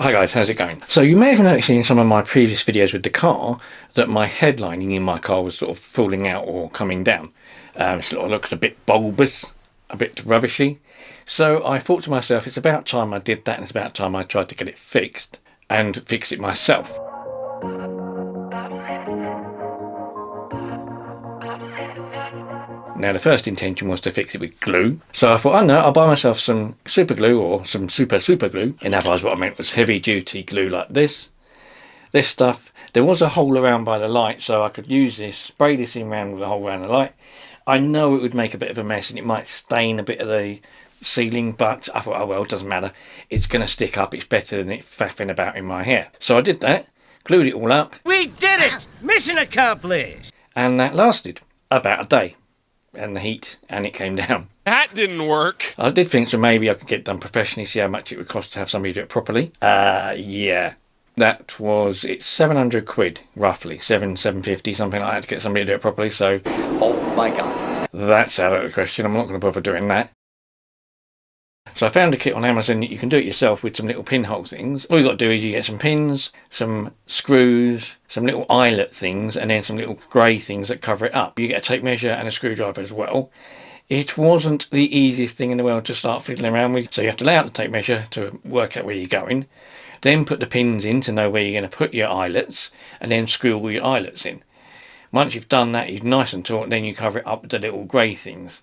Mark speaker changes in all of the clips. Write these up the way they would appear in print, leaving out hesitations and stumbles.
Speaker 1: Hi guys, how's it going? So you may have noticed in some of my previous videos with the car that my headlining in my car was sort of falling out or coming down. It sort of looked a bit bulbous, a bit rubbishy. So I thought to myself, it's about time I did that, and it's about time I tried to get it fixed and fix it myself. Now the first intention was to fix it with glue, so I thought, oh no, I'll buy myself some super glue or some super glue. In other words, what I meant was heavy duty glue like this. This stuff, there was a hole around by the light, so I could use this, spray this in around with a hole around the light. I know it would make a bit of a mess and it might stain a bit of the ceiling, but I thought, oh well, it doesn't matter. It's going to stick up, it's better than it faffing about in my hair. So I did that, glued it all up.
Speaker 2: We did it! Mission accomplished!
Speaker 1: And that lasted about a day. And the heat, and it came down.
Speaker 3: That didn't work.
Speaker 1: I did think so maybe I could get it done professionally, see how much it would cost to have somebody do it properly. Yeah. That was, it's 700 quid, roughly. 750, something like that, to get somebody to do it properly, so... Oh my god. That's out of the question, I'm not going to bother doing that. So I found a kit on Amazon that you can do it yourself with some little pinhole things. All you got to do is you get some pins, some screws, some little eyelet things, and then some little grey things that cover it up. You get a tape measure and a screwdriver as well. It wasn't the easiest thing in the world to start fiddling around with, so you have to lay out the tape measure to work out where you're going, then put the pins in to know where you're going to put your eyelets, and then screw all your eyelets in. Once you've done that, you're nice and taut, then you cover it up with the little grey things.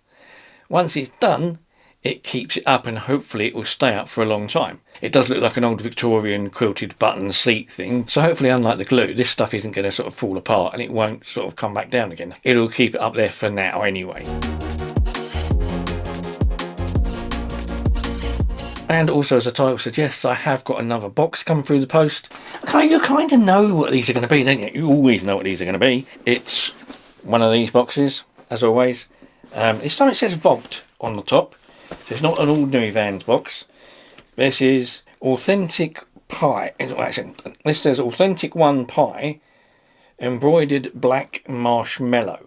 Speaker 1: Once it's done, it keeps it up and hopefully it will stay up for a long time. It does look like an old Victorian quilted button seat thing, so hopefully unlike the glue, this stuff isn't going to sort of fall apart and it won't sort of come back down again. It'll keep it up there for now anyway. And also, as the title suggests, I have got another box come through the post. Okay, you kind of know what these are going to be, don't you? You always know what these are going to be. It's one of these boxes, as always. This time it says Vault on the top. So it's not an ordinary Vans box. This is Authentic Pie. This says Authentic One Pie, embroidered black marshmallow.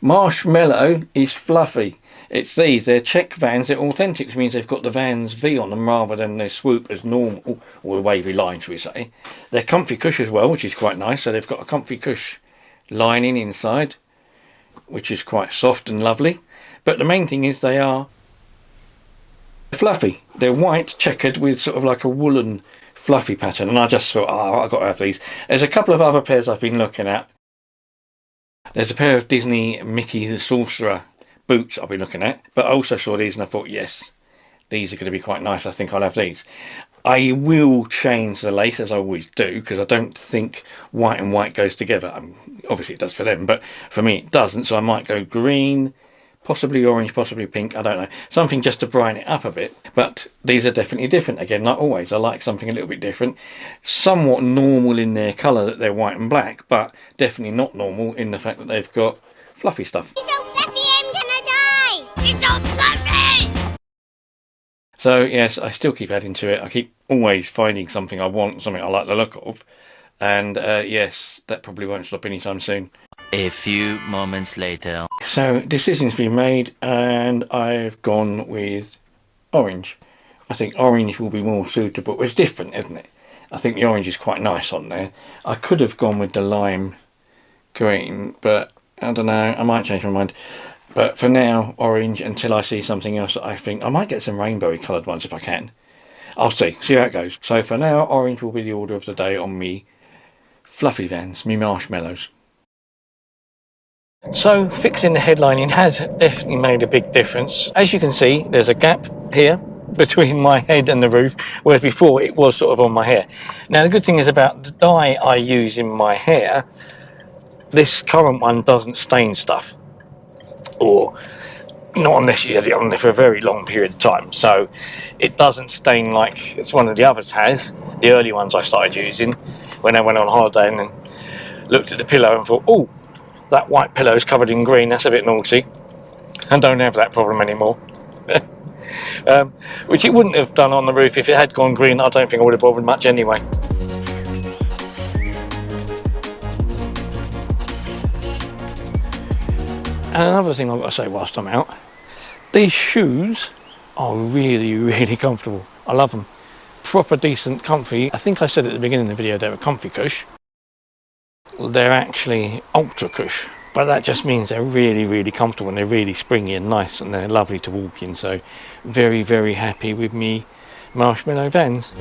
Speaker 1: Marshmallow is fluffy. It's these. They're Czech Vans. They're authentic, which means they've got the Vans V on them rather than their swoop as normal, or the wavy line, shall we say. They're comfy cush as well, which is quite nice. So they've got a comfy cush lining inside, which is quite soft and lovely. But the main thing is they are fluffy. They're white checkered with sort of like a woolen fluffy pattern, and I just thought, oh, I've got to have these. There's a couple of other pairs I've been looking at. There's a pair of Disney Mickey the Sorcerer boots I've been looking at, but I also saw these and I thought, yes, these are going to be quite nice. I think I'll have these. I will change the lace, as I always do, because I don't think white and white goes together. Obviously it does for them, but for me it doesn't, so I might go green, possibly orange, possibly pink, I don't know. Something just to brighten it up a bit. But these are definitely different. Again, like always, I like something a little bit different. Somewhat normal in their colour that they're white and black, but definitely not normal in the fact that they've got fluffy stuff.
Speaker 4: It's so fluffy, I'm gonna die! It's so fluffy!
Speaker 1: So yes, I still keep adding to it. I keep always finding something I want, something I like the look of. And yes, that probably won't stop anytime soon.
Speaker 2: A few moments later.
Speaker 1: So decision's been made and I've gone with orange. I think orange will be more suitable. It's different, isn't it? I think the orange is quite nice on there. I could have gone with the lime green, but I don't know, I might change my mind. But for now, orange, until I see something else that I think I might get some rainbowy coloured ones if I can. I'll see how it goes. So for now, orange will be the order of the day on me fluffy Vans, me marshmallows. So fixing the headlining has definitely made a big difference. As you can see, there's a gap here between my head and the roof, whereas before it was sort of on my hair. Now the good thing is about the dye I use in my hair, this current one doesn't stain stuff. Or not unless you had it on there for a very long period of time. So it doesn't stain like it's one of the others has. The early ones I started using when I went on holiday and then looked at the pillow and thought, oh, that white pillow is covered in green, that's a bit naughty. I don't have that problem anymore. Which it wouldn't have done on the roof. If it had gone green, I don't think I would have bothered much anyway. And another thing I've got to say whilst I'm out, these shoes are really, really comfortable. I love them. Proper decent, comfy. I think I said at the beginning of the video they were comfy cush. They're actually ultra cush, but that just means they're really, really comfortable and they're really springy and nice and they're lovely to walk in. So very, very happy with me marshmallow Vans.